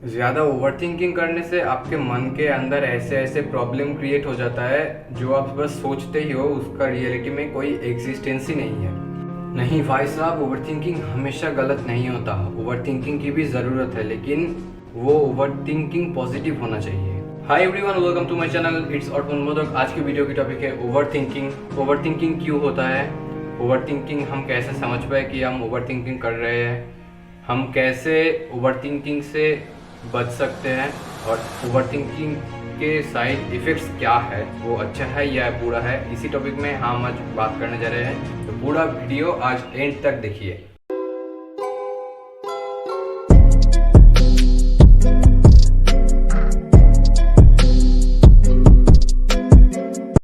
ज़्यादा ओवरथिंकिंग करने से आपके मन के अंदर ऐसे ऐसे प्रॉब्लम क्रिएट हो जाता है जो आप बस सोचते ही हो, उसका रियलिटी में कोई एग्जिस्टेंस ही नहीं है। नहीं भाई साहब, ओवरथिंकिंग हमेशा गलत नहीं होता। ओवरथिंकिंग की भी ज़रूरत है, लेकिन वो ओवरथिंकिंग पॉजिटिव होना चाहिए। Hi everyone, welcome to my channel, it's Arpan Modak. आज की वीडियो की टॉपिक है ओवरथिंकिंग। ओवरथिंकिंग क्यों होता है, ओवरथिंकिंग हम कैसे समझ पाए कि हम ओवरथिंकिंग कर रहे हैं, हम कैसे ओवरथिंकिंग से बच सकते हैं, और ओवरथिंकिंग के साइड इफ़ेक्ट्स क्या है, वो अच्छा है या बुरा है, इसी टॉपिक में हम आज बात करने जा रहे हैं। तो पूरा वीडियो आज एंड तक देखिए।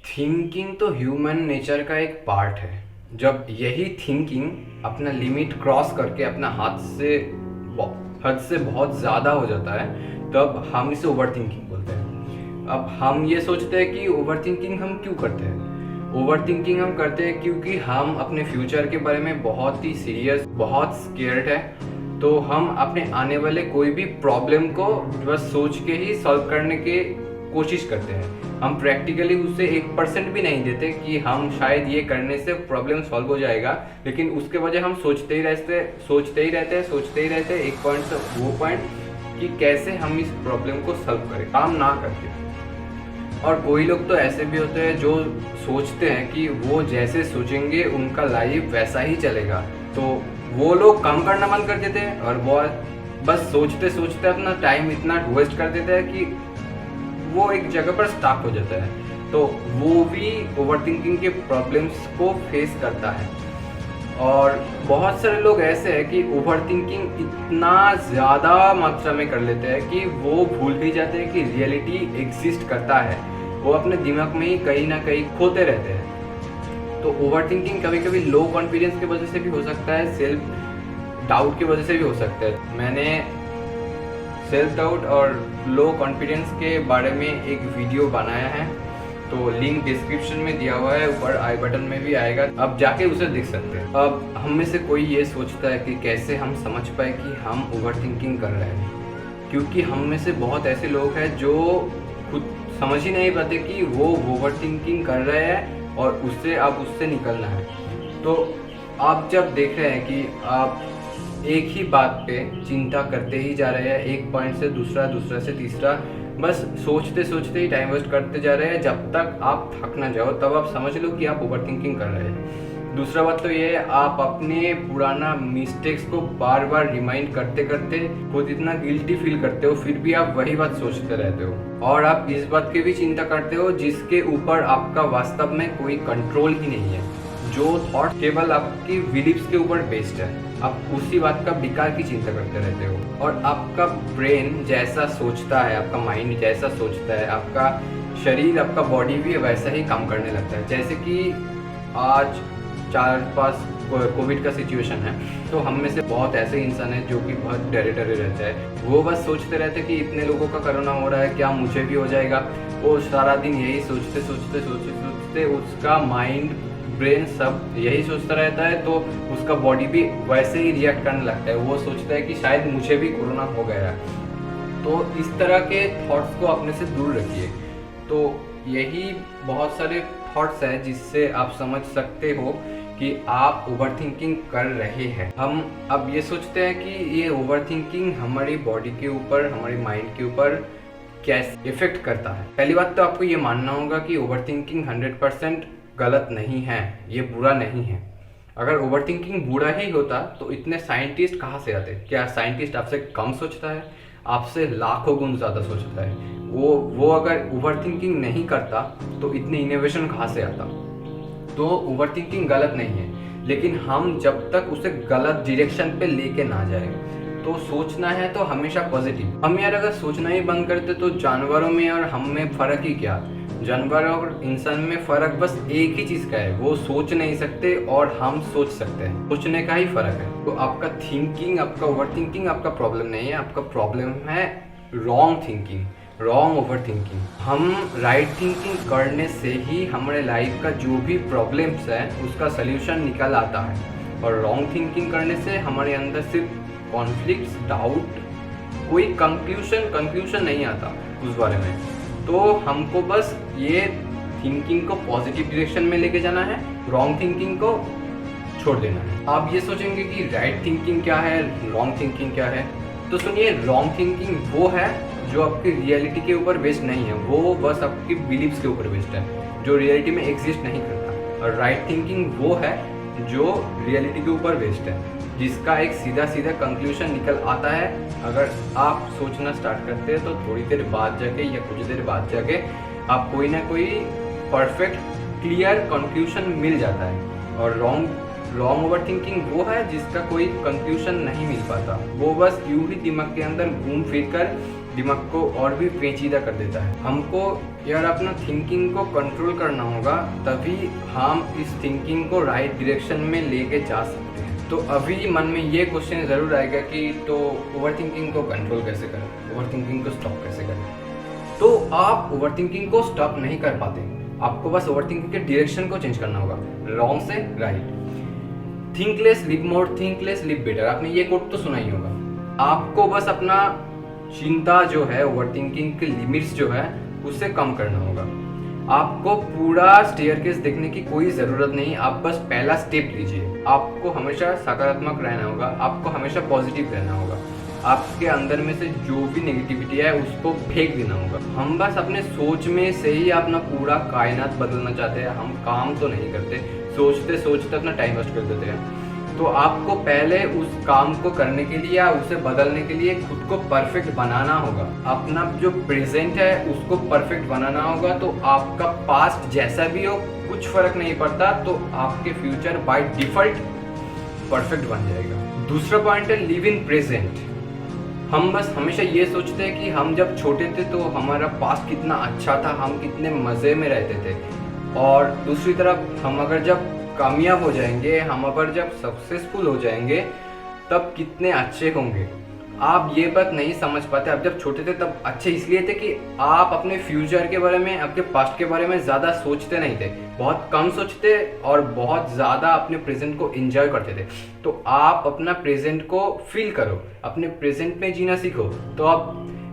थिंकिंग तो ह्यूमन नेचर का एक पार्ट है। जब यही थिंकिंग अपना लिमिट क्रॉस करके अपना हद से बहुत ज़्यादा हो जाता है, तब हम इसे ओवर थिंकिंग बोलते हैं। अब हम ये सोचते हैं कि ओवर थिंकिंग हम क्यों करते हैं। ओवर थिंकिंग हम करते हैं क्योंकि हम अपने फ्यूचर के बारे में बहुत ही सीरियस, बहुत स्केर्ड है। तो हम अपने आने वाले कोई भी प्रॉब्लम को बस सोच के ही सॉल्व करने की कोशिश करते हैं। हम प्रैक्टिकली उससे 1% भी नहीं देते कि हम शायद ये करने से प्रॉब्लम सॉल्व हो जाएगा, लेकिन उसके वजह हम सोचते ही रहते एक पॉइंट से वो पॉइंट कि कैसे हम इस प्रॉब्लम को सॉल्व करें, काम ना करके। और कोई लोग तो ऐसे भी होते हैं जो सोचते हैं कि वो जैसे सोचेंगे उनका लाइफ वैसा ही चलेगा, तो वो लोग काम करना बंद कर देते हैं और वो बस सोचते सोचते अपना टाइम इतना वेस्ट कर देते हैं कि वो एक जगह पर स्टक हो जाता है। तो वो भी ओवरथिंकिंग के प्रॉब्लम्स को फेस करता है। और बहुत सारे लोग ऐसे हैं कि ओवरथिंकिंग इतना ज़्यादा मात्रा में कर लेते हैं कि वो भूल ही जाते हैं कि रियलिटी एग्जिस्ट करता है। वो अपने दिमाग में ही कहीं ना कहीं खोते रहते हैं। तो ओवरथिंकिंग कभी कभी लो कॉन्फिडेंस की वजह से भी हो सकता है, सेल्फ डाउट की वजह से भी हो सकता है। मैंने सेल्फ डाउट और लो कॉन्फिडेंस के बारे में एक वीडियो बनाया है, तो लिंक डिस्क्रिप्शन में दिया हुआ है, ऊपर आई बटन में भी आएगा, अब जाके उसे देख सकते हैं। अब हम में से कोई ये सोचता है कि कैसे हम समझ पाए कि हम ओवरथिंकिंग कर रहे हैं, क्योंकि हम में से बहुत ऐसे लोग हैं जो खुद समझ ही नहीं पाते कि वो ओवरथिंकिंग कर रहे हैं और उससे अब उससे निकलना है। तो आप जब देख रहे हैं कि आप एक ही बात पे चिंता करते ही जा रहे हैं, एक पॉइंट से दूसरा, दूसरा से तीसरा, बस सोचते सोचते ही टाइम वेस्ट करते जा रहे हैं, जब तक आप थक ना जाओ तब आप समझ लो कि आप ओवरथिंकिंग कर रहे हैं। दूसरा बात तो ये है, आप अपने पुराना मिस्टेक्स को बार बार रिमाइंड करते करते खुद इतना गिल्टी फील करते हो, फिर भी आप वही बात सोचते रहते हो। और आप इस बात की भी चिंता करते हो जिसके ऊपर आपका वास्तव में कोई कंट्रोल ही नहीं है। जो थॉट केवल आपकी बिलीव्स के ऊपर बेस्ड है, आप उसी बात का बेकार की चिंता करते रहते हो। और आपका ब्रेन जैसा सोचता है, आपका माइंड जैसा सोचता है, आपका शरीर, आपका बॉडी भी वैसा ही काम करने लगता है। जैसे कि आज 4-5 कोविड का सिचुएशन है, तो हम में से बहुत ऐसे इंसान हैं जो कि बहुत डरे डरे रहते हैं। वो बस सोचते रहते हैं कि इतने लोगों का कोरोना हो रहा है, क्या मुझे भी हो जाएगा। वो सारा दिन यही सोचते सोचते सोचते सोचते उसका माइंड, ब्रेन सब यही सोचता रहता है, तो उसका बॉडी भी वैसे ही रिएक्ट करने लगता है। वो सोचता है कि शायद मुझे भी कोरोना हो गया है। तो इस तरह के थॉट्स को अपने से दूर रखिए। तो यही बहुत सारे थॉट्स हैं जिससे आप समझ सकते हो कि आप ओवरथिंकिंग कर रहे हैं। हम अब ये सोचते हैं कि ये ओवरथिंकिंग हमारी बॉडी के ऊपर, हमारे माइंड के ऊपर कैसे इफेक्ट करता है। पहली बात तो आपको ये मानना होगा कि ओवरथिंकिंग 100% गलत नहीं है, ये बुरा नहीं है। अगर ओवरथिंकिंग बुरा ही होता तो इतने साइंटिस्ट कहाँ से आते। क्या साइंटिस्ट आपसे कम सोचता है? आपसे लाखों गुण ज़्यादा सोचता है। वो अगर ओवरथिंकिंग नहीं करता तो इतने इनोवेशन कहाँ से आता। तो ओवरथिंकिंग गलत नहीं है, लेकिन हम जब तक उसे गलत डायरेक्शन पे लेके ना जाए। तो सोचना है तो हमेशा पॉजिटिव। हम यार अगर सोचना ही बंद करते तो जानवरों में और हम में फ़र्क ही क्या। जानवर और इंसान में फ़र्क बस एक ही चीज़ का है, वो सोच नहीं सकते और हम सोच सकते हैं। सोचने का ही फ़र्क है। तो आपका थिंकिंग, आपका ओवरथिंकिंग आपका प्रॉब्लम नहीं है, आपका प्रॉब्लम है रॉन्ग थिंकिंग, रॉन्ग ओवरथिंकिंग। हम राइट थिंकिंग करने से ही हमारे लाइफ का जो भी प्रॉब्लम्स है उसका सल्यूशन निकल आता है। और रॉन्ग थिंकिंग करने से हमारे अंदर सिर्फ कॉन्फ्लिक्ट्स, डाउट कोई कंक्लूशन नहीं आता उस बारे में। तो हमको बस ये थिंकिंग को पॉजिटिव डायरेक्शन में लेके जाना है, रॉन्ग थिंकिंग को छोड़ देना है। आप ये सोचेंगे कि राइट थिंकिंग क्या है, रॉन्ग थिंकिंग क्या है, तो सुनिए, रॉन्ग थिंकिंग वो है जो आपकी रियलिटी के ऊपर बेस्ड नहीं है, वो बस आपकी बिलीव्स के ऊपर बेस्ड है, जो रियलिटी में एग्जिस्ट नहीं करता। और राइट थिंकिंग वो है जो रियलिटी के ऊपर बेस्ड है, जिसका एक सीधा कंक्लूजन निकल आता है। अगर आप सोचना स्टार्ट करते हैं तो थोड़ी देर बाद जाके या कुछ देर बाद जाके आप कोई ना कोई परफेक्ट क्लियर कंक्लूजन मिल जाता है। और रॉन्ग ओवर थिंकिंग वो है जिसका कोई कंक्लूजन नहीं मिल पाता, वो बस यूं ही दिमाग के अंदर घूम फिर कर दिमाग को और भी पेचीदा कर देता है। हमको यार अपना थिंकिंग को कंट्रोल करना होगा, तभी हम इस थिंकिंग को राइट डायरेक्शन में लेके जा सकते हैं। तो अभी मन में ये क्वेश्चन ज़रूर आएगा कि तो ओवर थिंकिंग को कंट्रोल कैसे करें, ओवर थिंकिंग को स्टॉप कैसे करें। तो आप ओवर थिंकिंग को स्टॉप नहीं कर पाते, आपको बस ओवर थिंकिंग के डायरेक्शन को चेंज करना होगा, रॉन्ग से राइट। थिंक लेस लिव मोर, थिंक लेस लिव बेटर, आपने ये कोट तो सुना ही होगा। आपको बस अपना चिंता जो है, ओवर थिंकिंग के लिमिट्स जो है, उसे कम करना होगा। आपको पूरा स्टेयरकेस देखने की कोई ज़रूरत नहीं, आप बस पहला स्टेप लीजिए। आपको हमेशा सकारात्मक रहना होगा, आपको हमेशा पॉजिटिव रहना होगा। आपके अंदर में से जो भी नेगेटिविटी है उसको फेंक देना होगा। हम बस अपने सोच में से ही अपना पूरा कायनात बदलना चाहते हैं, हम काम तो नहीं करते, सोचते सोचते अपना टाइम वेस्ट कर देते हैं। तो आपको पहले उस काम को करने के लिए या उसे बदलने के लिए खुद को परफेक्ट बनाना होगा। अपना जो प्रेजेंट है उसको परफेक्ट बनाना होगा, तो आपका पास्ट जैसा भी हो कुछ फर्क नहीं पड़ता, तो आपके फ्यूचर बाय डिफॉल्ट परफेक्ट बन जाएगा। दूसरा पॉइंट है लिव इन प्रेजेंट। हम बस हमेशा ये सोचते हैं कि हम जब छोटे थे तो हमारा पास्ट कितना अच्छा था, हम कितने मज़े में रहते थे, और दूसरी तरफ हम अगर जब कामयाब हो जाएंगे, हम अगर जब सक्सेसफुल हो जाएंगे तब कितने अच्छे होंगे। आप ये बात नहीं समझ पाते। आप जब छोटे थे तब अच्छे इसलिए थे कि आप अपने फ्यूचर के बारे में, आपके पास्ट के बारे में ज़्यादा सोचते नहीं थे, बहुत कम सोचते और बहुत ज़्यादा अपने प्रेजेंट को एंजॉय करते थे। तो आप अपना प्रेजेंट को फील करो, अपने प्रेजेंट में जीना सीखो। तो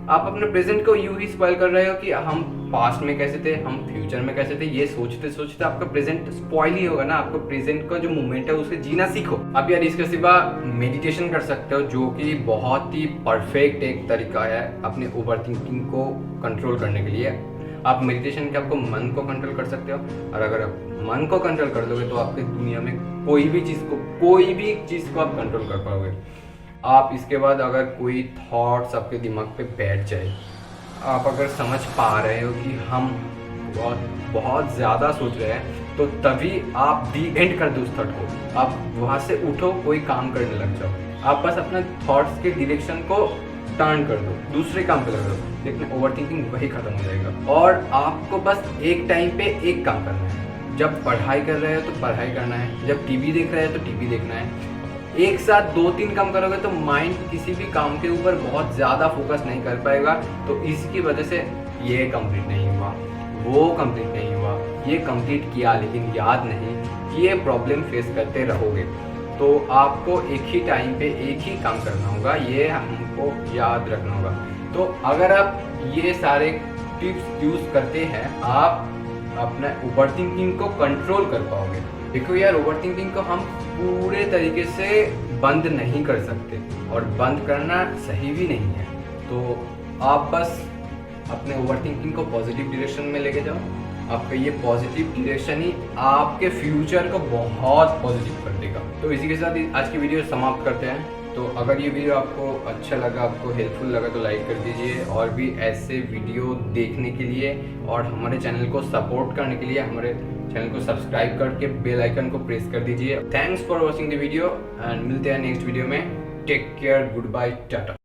आप अपने प्रेजेंट को यूं ही स्पॉइल कर रहे हो कि हम पास्ट में कैसे थे, हम फ्यूचर में कैसे थे, ये सोचते सोचते आपका प्रेजेंट स्पॉइल ही होगा ना। आपको प्रेजेंट का जो मोमेंट है उसे जीना सीखो। आप यार इसके सिवा मेडिटेशन कर सकते हो, जो कि बहुत ही परफेक्ट एक तरीका है अपने ओवर थिंकिंग को कंट्रोल करने के लिए। आप मेडिटेशन के आपको मन को कंट्रोल कर सकते हो, और अगर आप मन को कंट्रोल कर दोगे तो आपकी दुनिया में कोई भी चीज़ को आप कंट्रोल कर पाओगे। आप इसके बाद अगर कोई थॉट्स आपके दिमाग पे बैठ जाए, आप अगर समझ पा रहे हो कि हम बहुत ज़्यादा सोच रहे हैं, तो तभी आप दी एंड कर दो उस थॉट को। आप वहाँ से उठो, कोई काम करने लग जाओ। आप बस अपने थॉट्स के डायरेक्शन को टर्न कर दो, दूसरे काम पे लगा दो, लेकिन ओवर थिंकिंग वही खत्म हो जाएगा। और आपको बस एक टाइम पे एक काम करना है। जब पढ़ाई कर रहे हो तो पढ़ाई करना है, जब टीवी देख रहे हो तो टीवी देखना है। एक साथ 2-3 काम करोगे तो माइंड किसी भी काम के ऊपर बहुत ज़्यादा फोकस नहीं कर पाएगा। तो इसकी वजह से ये कंप्लीट नहीं हुआ, वो कंप्लीट नहीं हुआ, ये कंप्लीट किया लेकिन याद नहीं, ये प्रॉब्लम फेस करते रहोगे। तो आपको एक ही टाइम पे एक ही काम करना होगा, ये हमको याद रखना होगा। तो अगर आप ये सारे टिप्स यूज़ करते हैं, आप अपना ओवर थिंकिंग को कंट्रोल कर पाओगे। देखो यार, ओवर थिंकिंग को हम पूरे तरीके से बंद नहीं कर सकते, और बंद करना सही भी नहीं है। तो आप बस अपने ओवर थिंकिंग को पॉजिटिव डायरेक्शन में लेके जाओ। आपका ये पॉजिटिव डायरेक्शन ही आपके फ्यूचर को बहुत पॉजिटिव कर देगा। तो इसी के साथ आज की वीडियो समाप्त करते हैं। तो अगर ये वीडियो आपको अच्छा लगा, आपको हेल्पफुल लगा, तो लाइक कर दीजिए, और भी ऐसे वीडियो देखने के लिए और हमारे चैनल को सपोर्ट करने के लिए हमारे चैनल को सब्सक्राइब करके बेल आइकन को प्रेस कर दीजिए। Thanks for watching the video, and मिलते हैं नेक्स्ट वीडियो में। Take care, good bye, Tata.